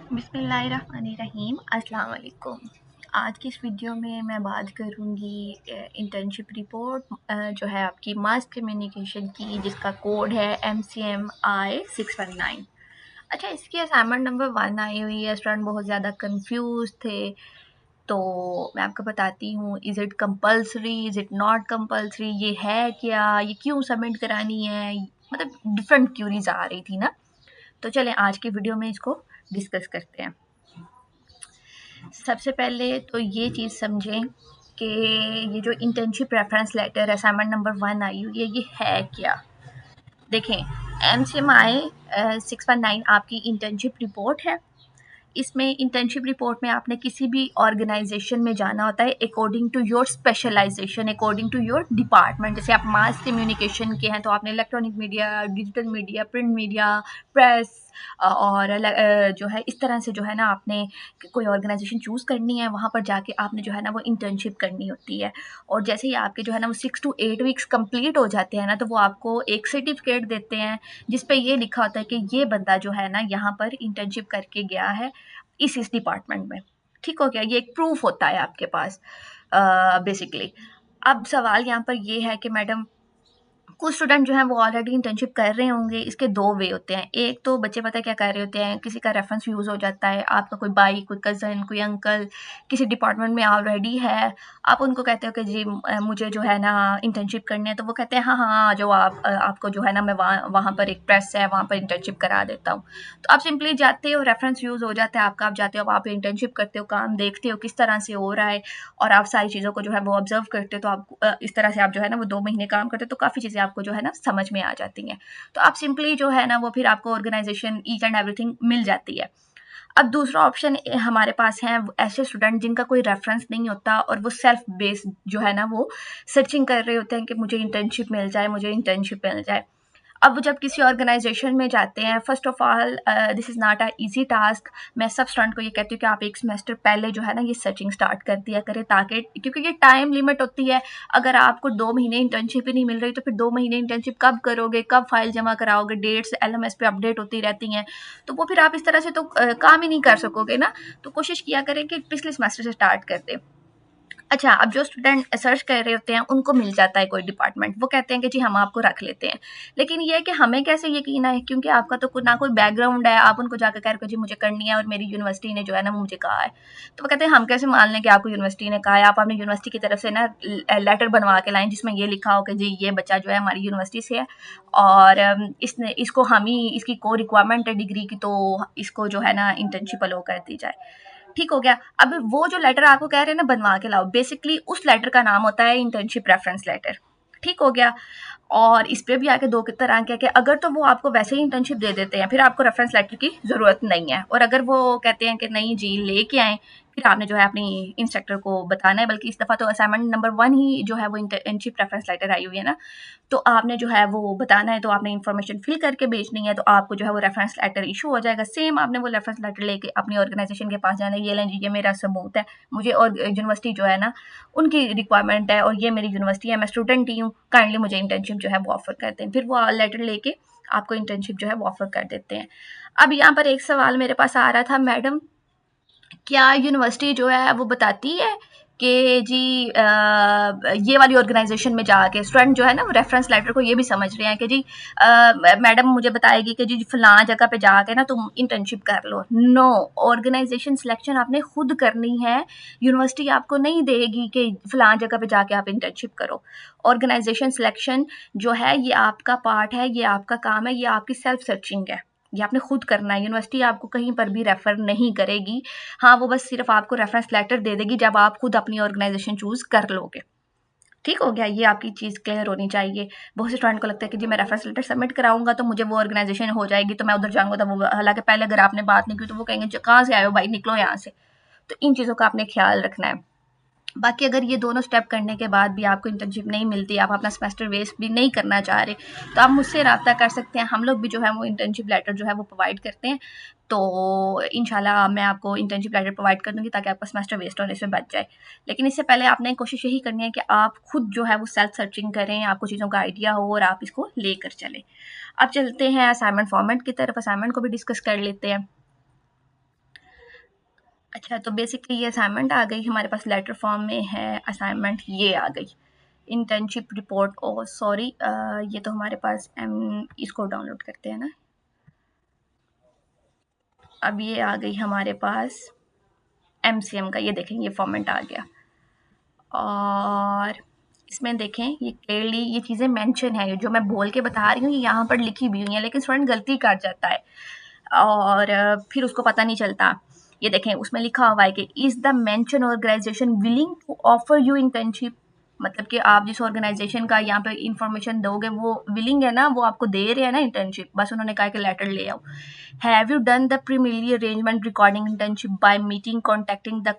बिस्मिल्लाहिर्रहमानिर्रहीम अस्सलाम वालेकुम। आज की इस वीडियो में मैं बात करूँगी इंटर्नशिप रिपोर्ट जो है आपकी मास कम्युनिकेशन की, जिसका कोड है MCMI 619। अच्छा, इसकी असाइनमेंट नंबर 1 आई हुई है। स्टूडेंट बहुत ज़्यादा कंफ्यूज थे, तो मैं आपको बताती हूँ। Is it compulsory, is it not compulsory, ये है क्या, ये क्यों सबमिट करानी है, मतलब डिफरेंट क्यूरीज आ रही थी ना। तो चलें आज की वीडियो में इसको डिस्कस करते हैं। सबसे पहले तो ये चीज़ समझें कि ये जो internship reference letter assignment number 1 आई हुई है, ये है क्या। देखें, MCMI 619 आपकी इंटर्नशिप रिपोर्ट है। इसमें इंटर्नशिप रिपोर्ट में आपने किसी भी ऑर्गेनाइजेशन में जाना होता है according to your specialization, according to your department. जैसे आप मास कम्युनिकेशन के हैं तो आपने electronic media, digital media, print media, press और जो है इस तरह से जो है ना आपने कोई ऑर्गेनाइजेशन चूज़ करनी है, वहाँ पर जाके आपने जो है ना वो इंटर्नशिप करनी होती है। और जैसे ही आपके जो है ना वो 6 to 8 वीक्स कंप्लीट हो जाते हैं ना, तो वो आपको एक सर्टिफिकेट देते हैं जिस पे ये लिखा होता है कि ये बंदा जो है ना यहाँ पर इंटर्नशिप करके गया है इस डिपार्टमेंट में। ठीक हो गया, ये एक प्रूफ होता है आपके पास बेसिकली। अब सवाल यहाँ पर ये है कि मैडम, कुछ स्टूडेंट जो हैं वो ऑलरेडी इंटर्नशिप कर रहे होंगे। इसके दो वे होते हैं। एक तो बच्चे पता है क्या कर रहे होते हैं, किसी का रेफरेंस यूज़ हो जाता है, आपका कोई भाई, कोई कज़न, कोई अंकल किसी डिपार्टमेंट में ऑलरेडी है। आप उनको कहते हो कि जी मुझे जो है ना इंटर्नशिप करनी है, तो वो कहते हैं हाँ हाँ आ जाओ आप, आपको जो है ना मैं वहाँ पर एक प्रेस है, वहाँ पर इंटर्नशिप करा देता हूँ। तो आप सिंपली जाते हो, रेफरेंस यूज़ हो जाता है आपका, आप जाते हो, आप इंटर्नशिप करते हो, काम देखते हो किस तरह से हो रहा है, और आप सारी चीज़ों को जो है वो ऑब्जर्व करते हो। तो आप इस तरह से आप जो है ना वो 2 महीने काम करते हो, तो काफ़ी चीज़ें आपको जो है ना समझ में आ जाती हैं। तो आप सिंपली जो है ना वो फिर आपको ऑर्गेनाइजेशन ईच एंड एवरीथिंग मिल जाती है। अब दूसरा ऑप्शन हमारे पास है ऐसे स्टूडेंट जिनका कोई रेफरेंस नहीं होता और वो सेल्फ बेस्ड जो है ना वो सर्चिंग कर रहे होते हैं कि मुझे इंटर्नशिप मिल जाए, मुझे इंटर्नशिप मिल जाए। अब वो जब किसी ऑर्गेनाइजेशन में जाते हैं, first of all this is not a easy task. मैं सब स्टूडेंट को ये कहती हूँ कि आप एक सेमेस्टर पहले जो है ना ये सर्चिंग स्टार्ट कर दिया करें, ताकि क्योंकि ये टाइम लिमिट होती है। अगर आपको 2 महीने इंटर्नशिप ही नहीं मिल रही, तो फिर 2 महीने इंटर्नशिप कब करोगे, कब फाइल जमा कराओगे, डेट्स LMS पे अपडेट होती रहती हैं, तो वो फिर आप इस तरह से तो काम ही नहीं कर सकोगे ना। तो कोशिश किया करें कि पिछले सेमेस्टर से स्टार्ट कर दें। अच्छा, अब जो स्टूडेंट सर्च कर रहे होते हैं उनको मिल जाता है कोई डिपार्टमेंट, वो कहते हैं कि जी हम आपको रख लेते हैं। लेकिन ये है कि हमें कैसे यकीन है, क्योंकि आपका तो ना कोई बैकग्राउंड है। आप उनको जाकर कह रहे हो जी मुझे करनी है और मेरी यूनिवर्सिटी ने जो है ना वो मुझे कहा है, तो वो कहते हैं हम कैसे मान लें कि आपको यूनिवर्सिटी ने कहा है। आप अपनी यूनिवर्सिटी की तरफ से ना लेटर बनवा के लाएं जिसमें ये लिखा हो कि जी ये बच्चा जो है हमारी यूनिवर्सिटी से है, और इसने इसको हम ही इसकी को रिक्वायरमेंट है डिग्री की, तो इसको जो है ना इंटर्नशिप अलो कर दी जाए। ठीक हो गया। अब वो जो लेटर आपको कह रहे हैं ना बनवा के लाओ, बेसिकली उस लेटर का नाम होता है इंटर्नशिप रेफरेंस लेटर। ठीक हो गया। और इस पे भी आके दो तरह के कि अगर तो वो आपको वैसे ही इंटर्नशिप दे देते हैं, फिर आपको रेफरेंस लेटर की ज़रूरत नहीं है। और अगर वो कहते हैं कि नहीं जी लेके आएँ, फिर आपने जो है अपनी इंस्ट्रक्टर को बताना है। बल्कि इस दफ़ा तो असाइनमेंट नंबर 1 ही जो है वो इंटर्नशिप रेफरेंस लेटर आई हुई है ना, तो आपने जो है वो बताना है, तो आपने इन्फॉर्मेशन फिल करके भेजनी है, तो आपको जो है वो रेफरेंस लेटर इशू हो जाएगा। सेम आपने वो रेफरेंस लेटर लेके अपनी ऑर्गेनाइजेशन के पास जाना है, ये लें जी ये मेरा सबूत है, मुझे और यूनिवर्सिटी जो है ना उनकी रिक्वायरमेंट है, और ये मेरी यूनिवर्सिटी है, मैं स्टूडेंट ही हूँ, काइंडली मुझे इंटर्नशिप जो है वो ऑफर करते हैं। फिर वो लेटर लेके आपको इंटर्नशिप जो है वो ऑफर कर देते हैं। अब यहाँ पर एक सवाल मेरे पास आ रहा था, मैडम क्या यूनिवर्सिटी जो है वो बताती है कि जी ये वाली ऑर्गेनाइजेशन में जाके स्टूडेंट जो है ना रेफरेंस लेटर को ये भी समझ रहे हैं कि जी मैडम मुझे बताएगी कि जी फलां जगह पे जाके ना तुम इंटर्नशिप कर लो। नो, ऑर्गेनाइजेशन सिलेक्शन आपने खुद करनी है। यूनिवर्सिटी आपको नहीं देगी कि फलां जगह पे जाके आप इंटर्नशिप करो। ऑर्गेनाइजेशन सिलेक्शन जो है ये आपका पार्ट है, ये आपका काम है, ये आपकी सेल्फ सर्चिंग है, ये आपने खुद करना है। यूनिवर्सिटी आपको कहीं पर भी रेफर नहीं करेगी। हाँ, वो बस सिर्फ आपको रेफरेंस लेटर दे देगी जब आप खुद अपनी ऑर्गेनाइजेशन चूज कर लोगे। ठीक हो गया, ये आपकी चीज़ क्लियर होनी चाहिए। बहुत से स्टूडेंट को लगता है कि जी मैं रेफरेंस लेटर सबमिट कराऊंगा तो मुझे वो ऑर्गेनाइजेशन हो जाएगी, तो मैं उधर जाऊंगा, तो वो हालांकि पहले अगर आपने बात नहीं की तो वो कहेंगे कहाँ से आए हो भाई, निकलो यहाँ से। तो इन चीज़ों का आपने ख्याल रखना है। बाकी अगर ये दोनों स्टेप करने के बाद भी आपको इंटर्नशिप नहीं मिलती, आप अपना सेमेस्टर वेस्ट भी नहीं करना चाह रहे, तो आप मुझसे रब्ता कर सकते हैं। हम लोग भी जो है वो इंटर्नशिप लेटर जो है वो प्रोवाइड करते हैं। तो इंशाल्लाह मैं आपको इंटर्नशिप लेटर प्रोवाइड कर दूँगी ताकि आपका सेमेस्टर वेस्ट होने से बच जाए। लेकिन इससे पहले आपने कोशिश यही करनी है कि आप खुद जो है वो सेल्फ सर्चिंग करें, आपको चीज़ों का आइडिया हो और आप इसको लेकर चलें। अब चलते हैं असाइनमेंट फॉर्मेट की तरफ, असाइनमेंट को भी डिस्कस कर लेते हैं। अच्छा, तो बेसिकली ये असाइनमेंट आ गई हमारे पास, लेटर फॉर्म में है असाइनमेंट, ये आ गई इंटर्नशिप रिपोर्ट। ओ सॉरी, ये तो हमारे पास इसको डाउनलोड करते हैं ना। अब ये आ गई हमारे पास MCM का, ये देखें ये फॉर्मेट आ गया। और इसमें देखें ये क्लियरली ये चीज़ें मेंशन है, जो मैं बोल के बता रही हूँ ये यहाँ पर लिखी भी हुई है, लेकिन स्टूडेंट गलती कर जाता है और फिर उसको पता नहीं चलता। ये देखें उसमें लिखा हुआ है कि is the mention organization willing to offer you internship, मतलब कि आप जिस ऑर्गेनाइजेशन का यहाँ पे इंफॉर्मेशन दोगे वो विलिंग है ना, वो आपको दे रहे हैं ना इंटर्नशिप, बस उन्होंने कहा कि लेटर ले आओ। Have you done the preliminary arrangement regarding internship by meeting contacting the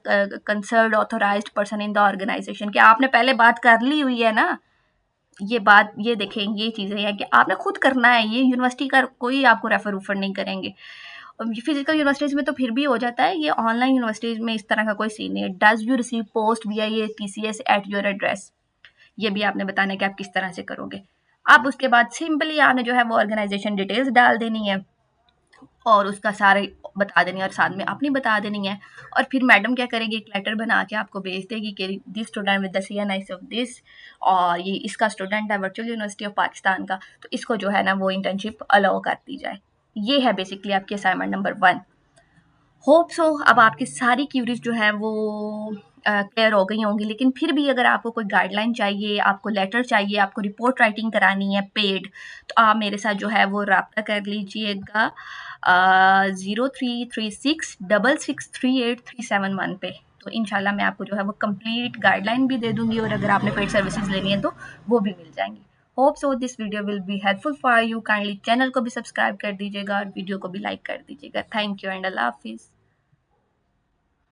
concerned authorised person in the organisation, क्या आपने पहले बात कर ली हुई है ना। ये बात ये देखें ये चीज़ें हैं कि आपने खुद करना है, ये यूनिवर्सिटी का कोई आपको रेफर उफर नहीं करेंगे। फिजिकल यूनिवर्सिटीज़ में तो फिर भी हो जाता है, ये ऑनलाइन यूनिवर्सिटीज़ में इस तरह का कोई सीन नहीं है। Does you receive post V I TCS at your address, ये भी आपने बताना है कि आप किस तरह से करोगे। अब उसके बाद सिंपली आपने जो है वो ऑर्गेनाइजेशन डिटेल्स डाल देनी है और उसका सारे बता देनी है और साथ में अपनी बता देनी है। और फिर मैडम क्या करेगी, एक लेटर बना के आपको भेज देगी कि this student with the CNIC of this, और ये इसका स्टूडेंट है वर्चुअल यूनिवर्सिटी ऑफ पाकिस्तान का, तो इसको जो है ना वो इंटर्नशिप अलाउ कर दी जाए। ये है बेसिकली आपकी असाइनमेंट नंबर 1। होप सो अब आपकी सारी क्यूरीज जो है वो क्लियर हो गई होंगी। लेकिन फिर भी अगर आपको कोई गाइडलाइन चाहिए, आपको लेटर चाहिए, आपको रिपोर्ट राइटिंग करानी है पेड, तो आप मेरे साथ जो है वो रब्ता कर लीजिएगा 03366638 पे। तो इंशाल्लाह मैं आपको जो है वो कंप्लीट गाइडलाइन भी दे दूंगी और अगर आपने पेड सर्विसेज लेनी है तो वो भी मिल जाएंगी। Hope so this video will be helpful for you. Kindly channel को भी सब्सक्राइब कर दीजिएगा और वीडियो को भी लाइक कर दीजिएगा। थैंक यू एंड अल्लाह हाफिज़।